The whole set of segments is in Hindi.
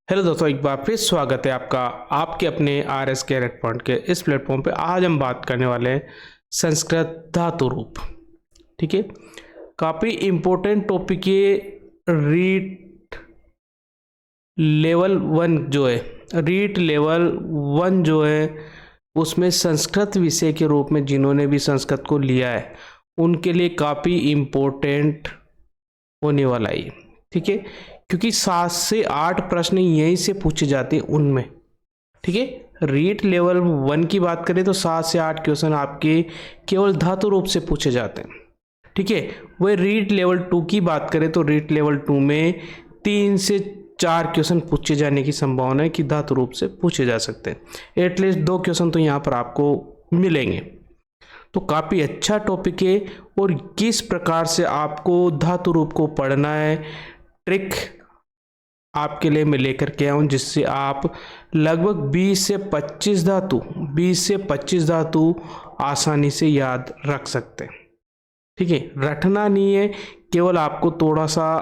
हेलो दोस्तों, एक बार फिर स्वागत है आपका आपके अपने आर एस के रेड पॉइंट के इस प्लेटफॉर्म पे। आज हम बात करने वाले हैं संस्कृत धातु रूप। ठीक है, काफ़ी इम्पोर्टेंट टॉपिक ये। रीट लेवल वन जो है, रीट लेवल वन जो है उसमें संस्कृत विषय के रूप में जिन्होंने भी संस्कृत को लिया है उनके लिए काफ़ी इम्पोर्टेंट होने वाला है। ठीक है, क्योंकि 7 से 8 प्रश्न यहीं से पूछे जाते हैं उनमें। ठीक है, रीट लेवल 1 की बात करें तो 7 से 8 क्वेश्चन आपके केवल धातु रूप से पूछे जाते हैं। ठीक है, वह रीट लेवल 2 की बात करें तो रीट लेवल 2 में 3 से 4 क्वेश्चन पूछे जाने की संभावना है कि धातु रूप से पूछे जा सकते हैं। एटलीस्ट 2 क्वेश्चन तो यहाँ पर आपको मिलेंगे। तो काफ़ी अच्छा टॉपिक है और किस प्रकार से आपको धातु रूप को पढ़ना है, ट्रिक आपके लिए मैं लेकर के आया हूँ जिससे आप लगभग 20 से 25 धातु आसानी से याद रख सकते हैं। ठीक है, रटना नहीं है, केवल आपको थोड़ा सा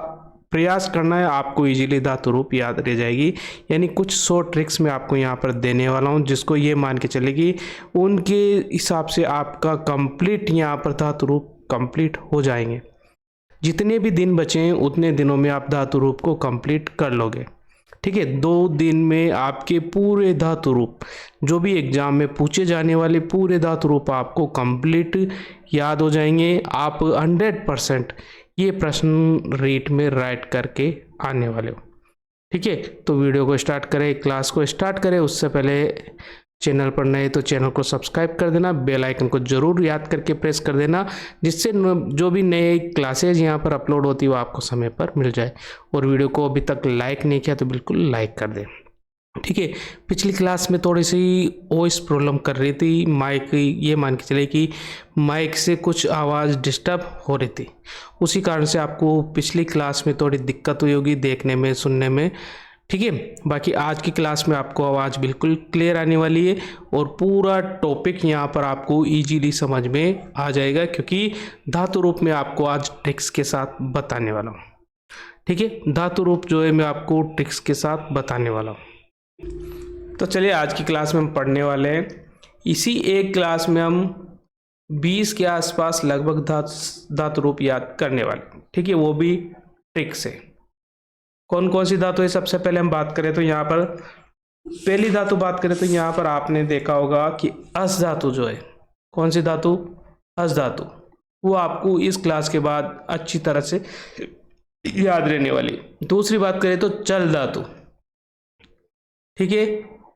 प्रयास करना है, आपको इजीली धातु रूप याद रह जाएगी। यानी कुछ शॉर्ट ट्रिक्स मैं आपको यहाँ पर देने वाला हूँ जिसको ये मान के चलेगी उनके हिसाब से आपका कंप्लीट यहाँ पर धातु रूप कंप्लीट हो जाएंगे। जितने भी दिन बचे हैं उतने दिनों में आप धातु रूप को कंप्लीट कर लोगे। ठीक है, 2 दिन में आपके पूरे धातु रूप जो भी एग्जाम में पूछे जाने वाले पूरे धातु रूप आपको कंप्लीट याद हो जाएंगे। आप 100% ये प्रश्न रीट में राइट करके आने वाले हो। ठीक है, तो वीडियो को स्टार्ट करें, क्लास को स्टार्ट करें। उससे पहले चैनल पर नए तो चैनल को सब्सक्राइब कर देना, बेल आइकन को जरूर याद करके प्रेस कर देना जिससे जो भी नए क्लासेज यहाँ पर अपलोड होती है वो आपको समय पर मिल जाए। और वीडियो को अभी तक लाइक नहीं किया तो बिल्कुल लाइक कर दें। ठीक है, पिछली क्लास में थोड़ी सी वॉइस प्रॉब्लम कर रही थी, माइक ये मान के चले कि माइक से कुछ आवाज़ डिस्टर्ब हो रही थी, उसी कारण से आपको पिछली क्लास में थोड़ी दिक्कत हुई होगी देखने में सुनने में। ठीक है, बाकी आज की क्लास में आपको आवाज़ बिल्कुल क्लियर आने वाली है और पूरा टॉपिक यहाँ पर आपको इजीली समझ में आ जाएगा क्योंकि धातु रूप में आपको आज ट्रिक्स के साथ बताने वाला हूँ। ठीक है, धातु रूप जो है मैं आपको ट्रिक्स के साथ बताने वाला हूँ। तो चलिए आज की क्लास में हम पढ़ने वाले हैं। इसी एक क्लास में हम 20 के आसपास लगभग धातु रूप याद करने वाले। ठीक है, वो भी ट्रिक से। कौन कौन सी धातु है, सबसे पहले हम बात करें तो यहाँ पर पहली धातु बात करें तो यहाँ पर आपने देखा होगा कि अस धातु जो है, कौन सी धातु, अस धातु, वो आपको इस क्लास के बाद अच्छी तरह से याद रहने वाली। दूसरी बात करें तो चल धातु। ठीक है,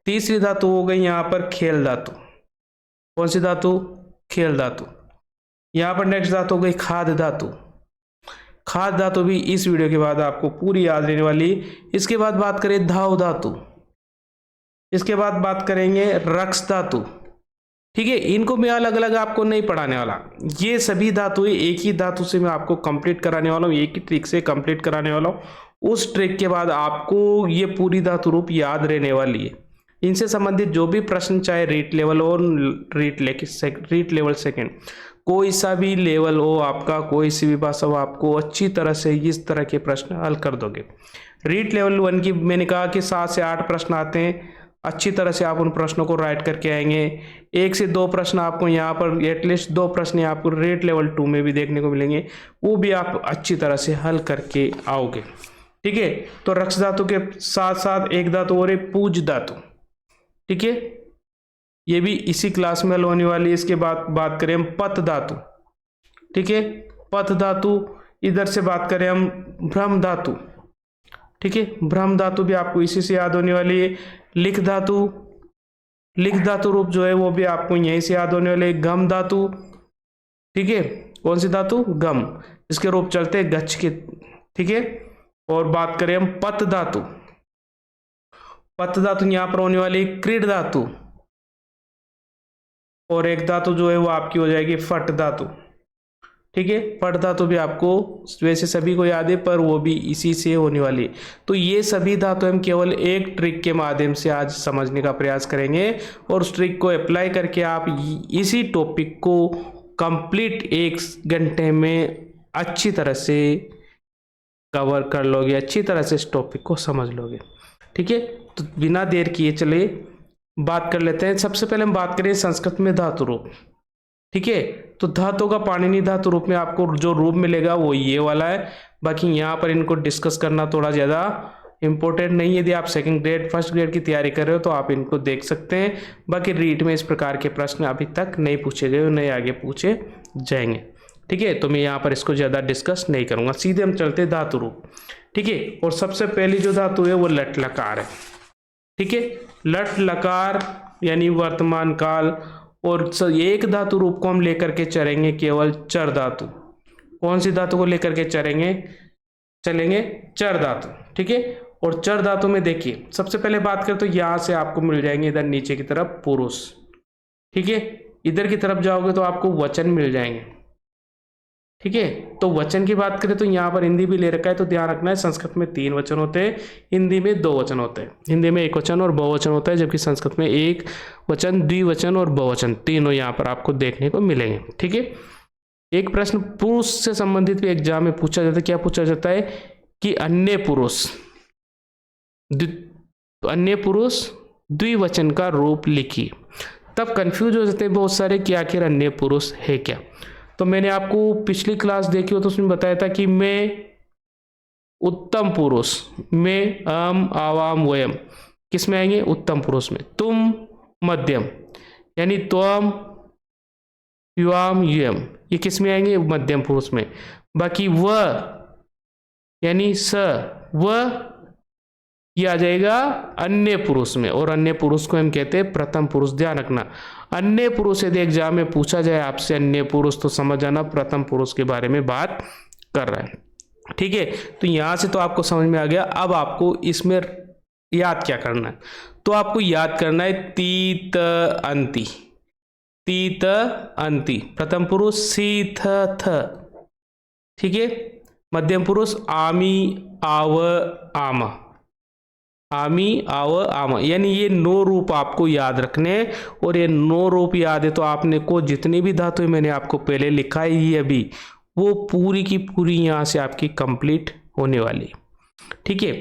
तीसरी धातु हो गई यहाँ पर खेल धातु। कौन सी धातु, खेल धातु। यहाँ पर नेक्स्ट धातु हो गई खाद धातु। खाद धातु भी इस वीडियो के बाद आपको पूरी याद रहने वाली। इसके बाद बात करें धाव धातु, इसके बाद बात करेंगे रक्ष धातु। ठीक है, इनको मैं अलग अलग आपको नहीं पढ़ाने वाला, ये सभी धातु एक ही धातु से मैं आपको कंप्लीट कराने वाला हूँ, एक ही ट्रिक से कंप्लीट कराने वाला हूँ। उस ट्रिक के बाद आपको ये पूरी धातु रूप याद रहने वाली है। इनसे संबंधित जो भी प्रश्न, चाहे रीट लेवल और रीट लेवल सेकेंड, कोई सा भी लेवल हो आपका, कोई सी भी भाषा हो, आपको अच्छी तरह से इस तरह के प्रश्न हल कर दोगे। रीट लेवल 1 की मैंने कहा कि 7 से 8 प्रश्न आते हैं, अच्छी तरह से आप उन प्रश्नों को राइट करके आएंगे। 1 से 2 प्रश्न आपको यहाँ पर एटलीस्ट 2 प्रश्न आपको रीट लेवल 2 में भी देखने को मिलेंगे, वो भी आप अच्छी तरह से हल करके आओगे। ठीक है, तो रक्ष धातु के साथ साथ एक धातु और है पूज धातु। ठीक है, ये भी इसी क्लास में हल होने वाली है। इसके बाद बात करें हम पत धातु। ठीक है, पत धातु। इधर से बात करें हम भ्रम धातु। ठीक है, भ्रम धातु भी आपको इसी से याद होने वाली है। लिख धातु, लिख धातु रूप जो है वो भी आपको यहीं से याद होने वाले है। गम धातु। ठीक है, कौन सी धातु, गम, इसके रूप चलते हैं गच्छ के। ठीक है, और बात करें हम पत धातु। पत धातु यहां पर होने वाली क्रीड धातु, और एक धातु जो है वो आपकी हो जाएगी फट धातु। ठीक है, फट धातु भी आपको वैसे सभी को याद है पर वो भी इसी से होने वाली है। तो ये सभी धातु हम केवल एक ट्रिक के माध्यम से आज समझने का प्रयास करेंगे और उस ट्रिक को अप्लाई करके आप इसी टॉपिक को कंप्लीट 1 घंटे में अच्छी तरह से कवर कर लोगे, अच्छी तरह से इस टॉपिक को समझ लोगे। ठीक है, तो बिना देर किए चलिए बात कर लेते हैं। सबसे पहले हम बात करें संस्कृत में धातु रूप। ठीक है, तो धातु का पाणिनि धातु रूप में आपको जो रूप मिलेगा वो ये वाला है। बाकी यहाँ पर इनको डिस्कस करना थोड़ा ज़्यादा इंपॉर्टेंट नहीं है। यदि आप सेकंड ग्रेड फर्स्ट ग्रेड की तैयारी कर रहे हो तो आप इनको देख सकते हैं। बाकी रीट में इस प्रकार के प्रश्न अभी तक नहीं पूछे गए और नहीं आगे पूछे जाएंगे। ठीक है, तो मैं यहाँ पर इसको ज़्यादा डिस्कस नहीं करूँगा, सीधे हम चलते हैं धातु रूप। ठीक है, और सबसे पहली जो धातु है वो लट लकार है। ठीक है, लट लकार यानी वर्तमान काल। और एक धातु रूप को हम लेकर के चलेंगे केवल चर धातु। कौन सी धातु को लेकर के चलेंगे चर धातु। ठीक है, और चर धातु में देखिए सबसे पहले बात करें तो यहां से आपको मिल जाएंगे इधर नीचे की तरफ पुरुष। ठीक है, इधर की तरफ जाओगे तो आपको वचन मिल जाएंगे। ठीक है, तो वचन की बात करें तो यहाँ पर हिंदी भी ले रखा है, तो ध्यान रखना है संस्कृत में 3 वचन होते हैं, हिंदी में 2 वचन होते हैं। हिंदी में 1 वचन और बहुवचन होता है, जबकि संस्कृत में 1 वचन, द्विवचन और बहुवचन तीनों यहाँ पर आपको देखने को मिलेंगे। ठीक है, एक प्रश्न पुरुष से संबंधित भी एग्जाम में पूछा जाता है। क्या पूछा जाता है कि अन्य पुरुष द्विवचन का रूप लिखिए। तब कंफ्यूज हो जाते हैं बहुत सारे कि आखिर अन्य पुरुष है क्या। तो मैंने आपको पिछली क्लास देखी हो तो उसमें बताया था कि मैं उत्तम पुरुष, मैं अम आवाम वयम किस में आएंगे, उत्तम पुरुष में। तुम मध्यम यानी त्वम युवाम युयम ये किस में आएंगे, मध्यम पुरुष में। बाकी वह यानी स वह ये आ जाएगा अन्य पुरुष में, और अन्य पुरुष को हम कहते हैं प्रथम पुरुष। ध्यान रखना, अन्य पुरुष यदि एग्जाम में पूछा जाए आपसे अन्य पुरुष तो समझ जाना प्रथम पुरुष के बारे में बात कर रहा है। ठीक है, तो यहां से तो आपको समझ में आ गया। अब आपको इसमें याद क्या करना है, तो आपको याद करना है तीत अंति। तीत अंति प्रथम पुरुष सी थ थ। ठीक है, मध्यम पुरुष आमी आव आमा, आमी आव आमा, यानी ये 9 रूप आपको याद रखने हैं। और ये 9 रूप याद है तो आपने को जितनी भी धातु मैंने आपको पहले लिखा है ये अभी वो पूरी की पूरी यहाँ से आपकी कंप्लीट होने वाली। ठीक है,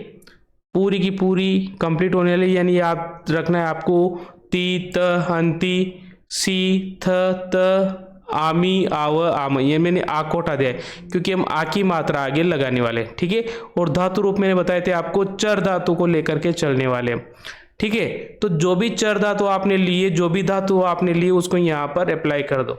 पूरी की पूरी कंप्लीट होने वाली, यानी याद रखना है आपको ती त अंति सी थ त आमी आव आम। ये मैंने आ को हटा दिया है क्योंकि हम आ की मात्रा आगे लगाने वाले हैं। ठीक है, और धातु रूप मैंने बताए थे आपको चर धातु को लेकर के चलने वाले हैं। ठीक है, तो जो भी चर धातु आपने लिए, जो भी धातु आपने लिए उसको यहाँ पर अप्लाई कर दो।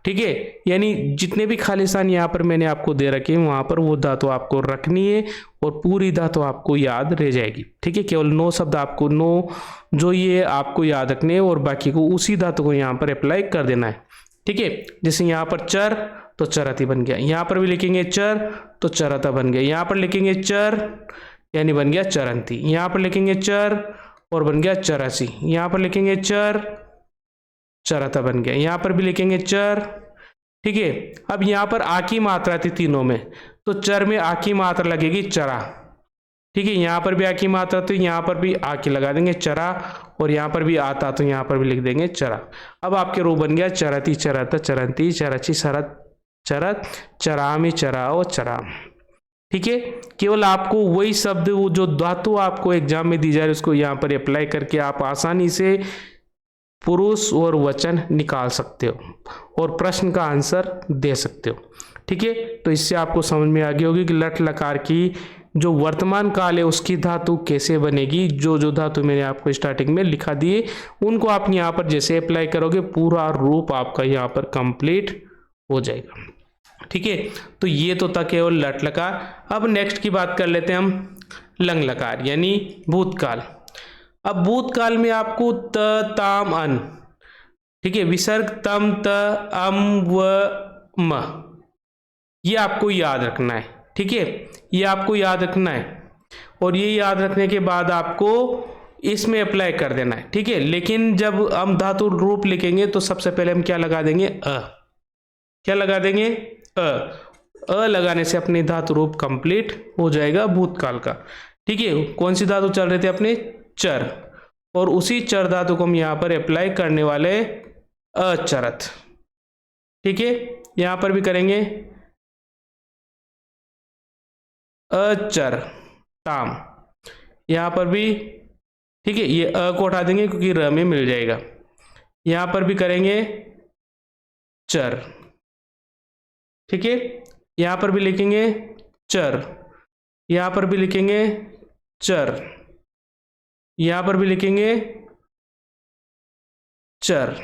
ठीक है, यानी जितने भी खाली स्थान यहाँ पर मैंने आपको दे रखे हैं वहां पर वो धातु आपको रखनी है और पूरी धातु आपको याद रह जाएगी। ठीक है, केवल 9 शब्द आपको 9 जो ये आपको याद रखने हैं और बाकी को उसी धातु को यहाँ पर अप्लाई कर देना है। ठीक है, जैसे यहाँ पर चर तो चरति बन गया, यहाँ पर भी लिखेंगे चर तो चरता बन गया, यहाँ पर लिखेंगे चर यानी बन गया चरंती, यहाँ पर लिखेंगे चर और बन गया चरासी, यहाँ पर लिखेंगे चर चरता बन गया, यहाँ पर भी लिखेंगे चर। ठीक है, अब यहाँ पर आ की मात्रा थी तीनों में, तो चर में आ की मात्रा लगेगी चरा। ठीक है, यहाँ पर भी आ की मात्रा तो यहाँ पर भी आ की लगा देंगे चरा, और यहाँ पर भी आता तो यहाँ पर भी लिख देंगे चरा। अब आपके रूप बन गया चरती चरत चरंती चरची सरत चरत चरामी चराओ चराम। ठीक है, केवल आपको वही शब्द वो जो धातु आपको एग्जाम में दी जा रही है उसको यहाँ पर अप्लाई करके आप आसानी से पुरुष और वचन निकाल सकते हो और प्रश्न का आंसर दे सकते हो। ठीक है, तो इससे आपको समझ में आ गई होगी कि लट लकार की जो वर्तमान काल है उसकी धातु कैसे बनेगी। जो जो धातु मैंने आपको स्टार्टिंग में लिखा दिए उनको आप यहाँ पर जैसे अप्लाई करोगे पूरा रूप आपका यहाँ पर कंप्लीट हो जाएगा। ठीक है, तो ये तो था केवल लट लकार। अब नेक्स्ट की बात कर लेते हैं हम लंग लकार यानी भूतकाल। अब भूतकाल में आपको त ताम अन, ठीक है, विसर्ग तम त अम व म ये आपको याद रखना है। ठीक है, ये आपको याद रखना है और ये याद रखने के बाद आपको इसमें अप्लाई कर देना है। ठीक है, लेकिन जब हम धातु रूप लिखेंगे तो सबसे पहले हम क्या लगा देंगे, अ। क्या लगा देंगे, अ लगाने से अपने धातु रूप कंप्लीट हो जाएगा भूतकाल का। ठीक है, कौन सी धातु चल रहे थे अपने, चर, और उसी चर धातु को हम यहाँ पर अप्लाई करने वाले अचरत। ठीक है, यहाँ पर भी करेंगे अचर ताम, यहाँ पर भी ठीक है, ये अ को उठा देंगे क्योंकि र में मिल जाएगा। यहाँ पर भी करेंगे चर, ठीक है, यहाँ पर भी लिखेंगे चर, यहाँ पर भी लिखेंगे चर, यहाँ पर भी लिखेंगे चर,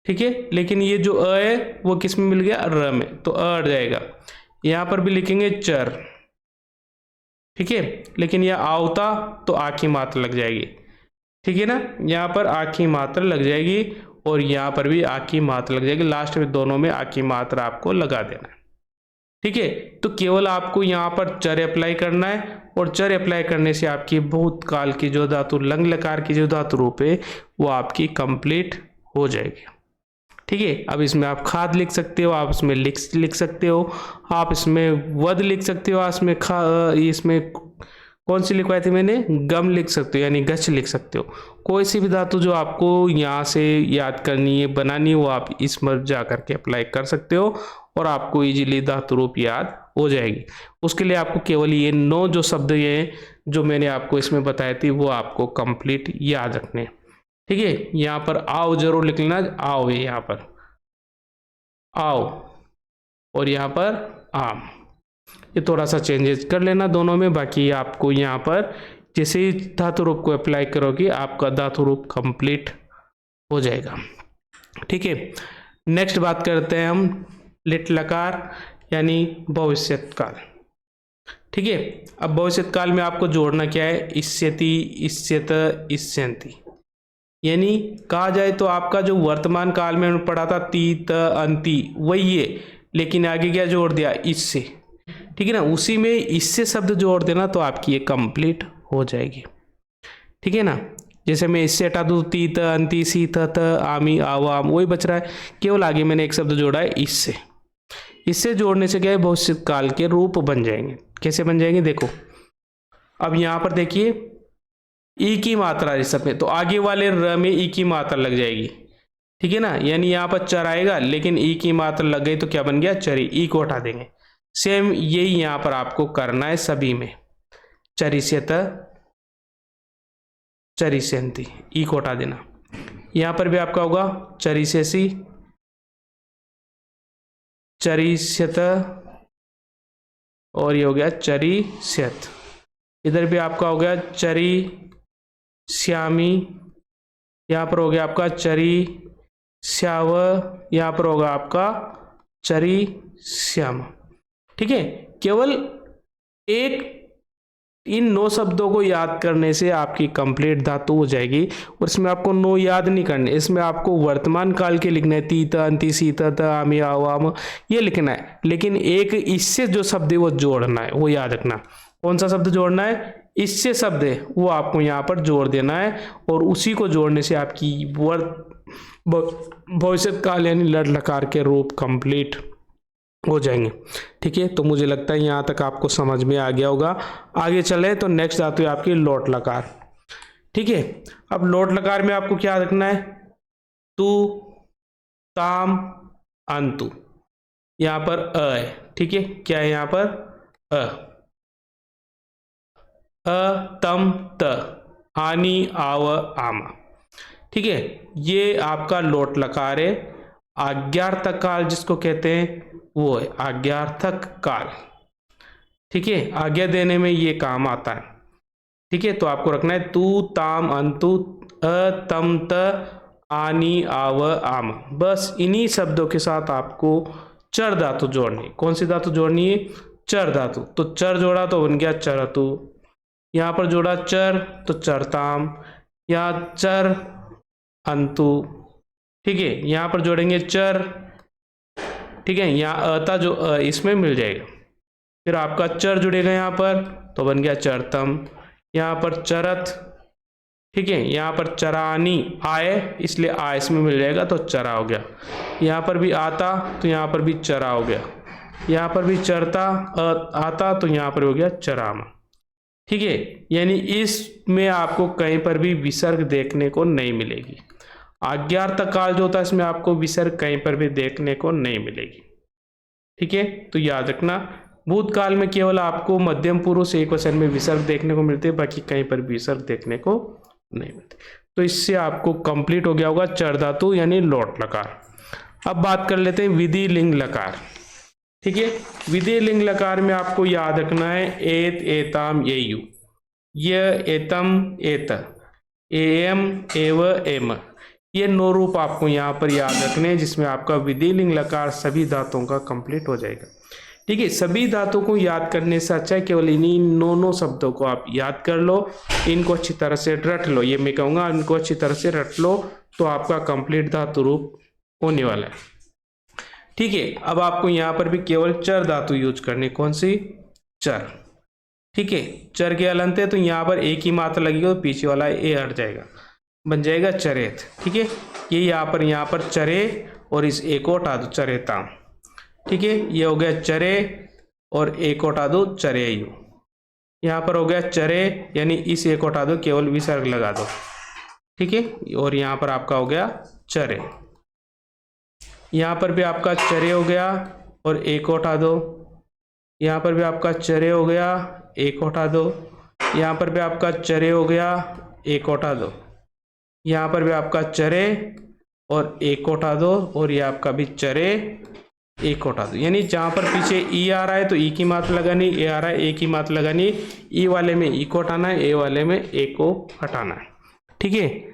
ठीक है। लेकिन ये जो अ है वो किस में मिल गया, र में, तो अ हट जाएगा। यहाँ पर भी लिखेंगे चर, ठीक है, लेकिन यह आ होता तो आ की मात्रा लग जाएगी, ठीक है ना, यहाँ पर आ की मात्रा लग जाएगी और यहाँ पर भी आ की मात्रा लग जाएगी। लास्ट में दोनों में आ की मात्रा आपको लगा देना है, ठीक है। तो केवल आपको यहाँ पर चर अप्लाई करना है और चर अप्लाई करने से आपकी भूतकाल की जो धातु लंग लकार की जो धातु रूप है वो आपकी कंप्लीट हो जाएगी, ठीक है। अब इसमें आप खाद लिख सकते हो, आप इसमें लिख सकते हो, आप इसमें वध लिख सकते हो, आप इसमें इसमें कौन सी लिखवाई थी मैंने, गम लिख सकते हो यानी गच लिख सकते हो। कोई सी भी धातु जो आपको यहाँ से याद करनी है बनानी है वो आप इसमें जा करके अप्लाई कर सकते हो और आपको इजीली धातु रूप याद हो जाएगी। उसके लिए आपको केवल ये 9 जो शब्द ये जो मैंने आपको इसमें बताए थे वो आपको कंप्लीट याद रखने, ठीक है। यहाँ पर आओ जरूर लिख लेना, आओ है यहाँ पर आओ और यहाँ पर आम, ये थोड़ा सा चेंजेस कर लेना दोनों में। बाकी आपको यहाँ पर जैसे ही धातु रूप को अप्लाई करोगे आपका धातु रूप कंप्लीट हो जाएगा, ठीक है। नेक्स्ट बात करते हैं हम लिट लकार यानी भविष्यत काल, ठीक है। अब भविष्यत काल में आपको जोड़ना क्या है, इष्यति, इष्यत, इष्यन्ति, यानी कहा जाए तो आपका जो वर्तमान काल में पढ़ा था तीत अंति वही है, लेकिन आगे क्या जोड़ दिया, इससे, ठीक है ना, उसी में इससे शब्द जोड़ देना तो आपकी ये कंप्लीट हो जाएगी, ठीक है ना। जैसे मैं इससे हटा दूँ तीत अंति सीत त आमी आवाम वही बच रहा है, केवल आगे मैंने एक शब्द जोड़ा है इससे। इससे जोड़ने से क्या है, भविष्य काल के रूप बन जाएंगे। कैसे बन जाएंगे देखो, अब यहाँ पर देखिए ई की मात्रा इस सब में, तो आगे वाले र में ई की मात्रा लग जाएगी, ठीक है ना, यानी यहाँ पर चर आएगा लेकिन ई की मात्रा लग गई तो क्या बन गया, चरी, ई को हटा देंगे। सेम यही यहाँ पर आपको करना है सभी में, चरिष्यत, चरिष्यन्ति, ई को हटा देना। यहाँ पर भी आपका होगा चरिष्यसि, चरिष्यत और ये हो गया चरिष्यत। इधर भी आपका हो गया चरिष्यामि, यहाँ पर हो गया आपका चरिष्याव, यहाँ पर होगा आपका चरिष्याम, ठीक है। केवल एक इन 9 शब्दों को याद करने से आपकी कंप्लीट धातु हो जाएगी और इसमें आपको 9 याद नहीं करने, इसमें आपको वर्तमान काल के लिखना है, तीत अंति सीत त आमी आवाम ये लिखना है, लेकिन एक इससे जो शब्द है वो जोड़ना है, वो याद रखना। कौन सा शब्द जोड़ना है, इससे शब्द है वो आपको यहाँ पर जोड़ देना है और उसी को जोड़ने से आपकी भविष्य काल यानी लट लकार के रूप कंप्लीट हो जाएंगे, ठीक है। तो मुझे लगता है यहाँ तक आपको समझ में आ गया होगा। आगे चले तो नेक्स्ट धातु है आपकी लोट लकार, ठीक है। अब लोट लकार में आपको क्या रखना है, तू ताम अंतु, यहाँ पर अ है, ठीक है, क्या है यहाँ पर अ तम त आनी आव आमा, ठीक है। ये आपका लोट लकार है। आज्ञार्थक काल जिसको कहते हैं वो है आज्ञार्थक काल, ठीक है, आज्ञा देने में ये काम आता है, ठीक है। तो आपको रखना है तू ताम अंतु अ तम त आनी आव आम, बस इन्हीं शब्दों के साथ आपको चर धातु जोड़नी। कौन सी धातु जोड़नी है, चर धातु। तो चर जोड़ा तो बन गया चरतु, यहाँ पर जोड़ा चर तो चरताम, यहाँ चर अंतु, ठीक है, यहाँ पर जोड़ेंगे चर, ठीक है, यहाँ अता जो इसमें मिल जाएगा, फिर आपका चर जुड़ेगा यहाँ पर तो बन गया चरतम, यहाँ पर चरत, ठीक है, यहाँ पर चरानी आए इसलिए आ इसमें मिल जाएगा तो चरा हो गया, यहाँ पर भी आता तो यहाँ पर भी चरा हो गया, यहाँ पर भी चरता आता तो यहाँ पर हो गया चरामा, ठीक है। यानी इसमें आपको कहीं पर भी विसर्ग देखने को नहीं मिलेगी। आज्ञार्थक काल जो होता है इसमें आपको विसर्ग कहीं पर भी देखने को नहीं मिलेगी, ठीक है। तो याद रखना भूतकाल में केवल आपको मध्यम पुरुष एक वचन में विसर्ग देखने को मिलते हैं, बाकी कहीं पर विसर्ग देखने को नहीं मिलते। तो इससे आपको कंप्लीट हो गया होगा चर धातु यानी लोट लकार। अब बात कर लेते हैं विधि लिंग लकार। ठीक है, विधि लिंग लकार में आपको याद रखना है एत, एताम, एयु, य, एतम, एत, एम, एव, एम, ये 9 रूप आपको यहाँ पर याद रखने हैं, जिसमें आपका विधि लिंग लकार सभी धातुओं का कंप्लीट हो जाएगा। ठीक है, सभी धातुओं को याद करने से अच्छा है केवल इन्हीं 9 शब्दों को आप याद कर लो, इनको अच्छी तरह से रट लो। ये मैं कहूँगा इनको अच्छी तरह से रट लो तो आपका कंप्लीट धातु रूप होने वाला है। ठीक है, अब आपको यहाँ पर भी केवल चर धातु यूज करनी। कौन सी? चर। ठीक है, चर के हलंत है तो यहाँ पर एक ही मात्रा लगेगी तो पीछे वाला ए हट जाएगा, बन जाएगा चरेत। ठीक है, ये यहाँ पर चरे और इस ए को हटा दो चरेता। ठीक है, ये हो गया चरे और ए को हटा दो चरेयु। यहाँ पर हो गया चरे यानी इस ए को हटा दो, केवल विसर्ग लगा दो। ठीक है, और यहाँ पर आपका हो गया चरे। यहाँ पर भी आपका चरे हो गया और ए को हटा दो। यहाँ पर भी आपका चरे हो गया, ए को हटा दो। यहाँ पर भी आपका चरे हो गया, ए को हटा दो। यहाँ पर भी आपका चरे और ए को हटा दो, और ये आपका भी चरे, ए को हटा दो। यानी जहाँ पर पीछे ई आ रहा है तो ई की मात्रा लगानी, ए आ रहा है ए की मात्रा लगानी। ई वाले में ई को हटाना है, ए वाले में ए को हटाना है। ठीक है,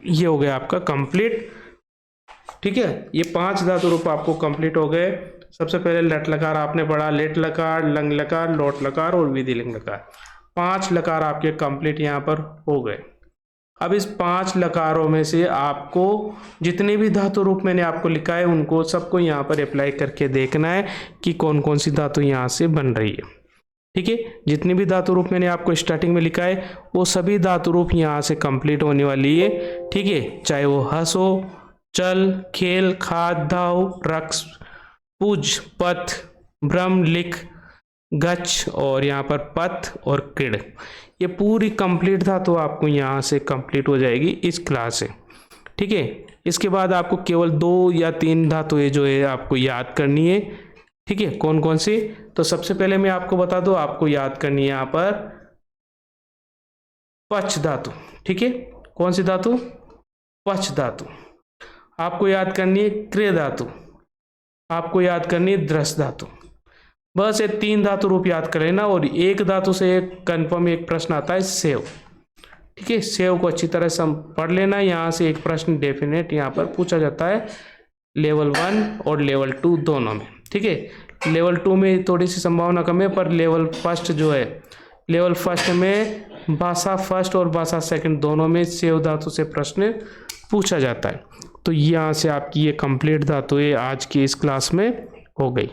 ये हो गया आपका कंप्लीट। ठीक है, ये 5 धातु रूप आपको कंप्लीट हो गए। सबसे पहले लट लकार आपने पढ़ा, लेट लकार, लंग लकार, लोट लकार और विधि लिंग लकार। 5 लकार आपके कंप्लीट यहाँ पर हो गए। अब इस 5 लकारों में से आपको जितने भी धातु रूप मैंने आपको लिखा है उनको सबको यहाँ पर अप्लाई करके देखना है कि कौन कौन सी धातु यहाँ से बन रही है। ठीक है, जितने भी धातु रूप मैंने आपको स्टार्टिंग में लिखा है वो सभी धातु रूप यहाँ से कंप्लीट होने वाली है। ठीक है, चाहे वो हस हो, चल, खेल, खाद, धाव, रक्स, पूज, पथ, भ्रम, लिख, गच्छ और यहाँ पर पथ और क्रीड़, ये पूरी कंप्लीट धातु आपको यहाँ से कंप्लीट हो जाएगी इस क्लास से। ठीक है, इसके बाद आपको केवल 2 या 3 धातुएं जो है आपको याद करनी है। ठीक है, कौन कौन सी? तो सबसे पहले मैं आपको बता दूं, आपको याद करनी है यहाँ पर पक्ष धातु। ठीक है, कौन सी धातु? पक्ष धातु। आपको याद करनी है क्रिय धातु, आपको याद करनी है दृश धातु। बस ये 3 धातु रूप याद कर लेना। और एक धातु से एक कन्फर्म एक प्रश्न आता है सेव। ठीक है, सेव को अच्छी तरह से पढ़ लेना। यहाँ से एक प्रश्न डेफिनेट यहाँ पर पूछा जाता है लेवल 1 और लेवल 2 दोनों में। ठीक है, लेवल 2 में थोड़ी सी संभावना कम है, पर लेवल फर्स्ट जो है, लेवल फर्स्ट में भाषा फर्स्ट और भाषा सेकंड दोनों में सेव धातु से प्रश्न पूछा जाता है। तो यहाँ से आपकी ये कंप्लीट धातुएं आज की इस क्लास में हो गई।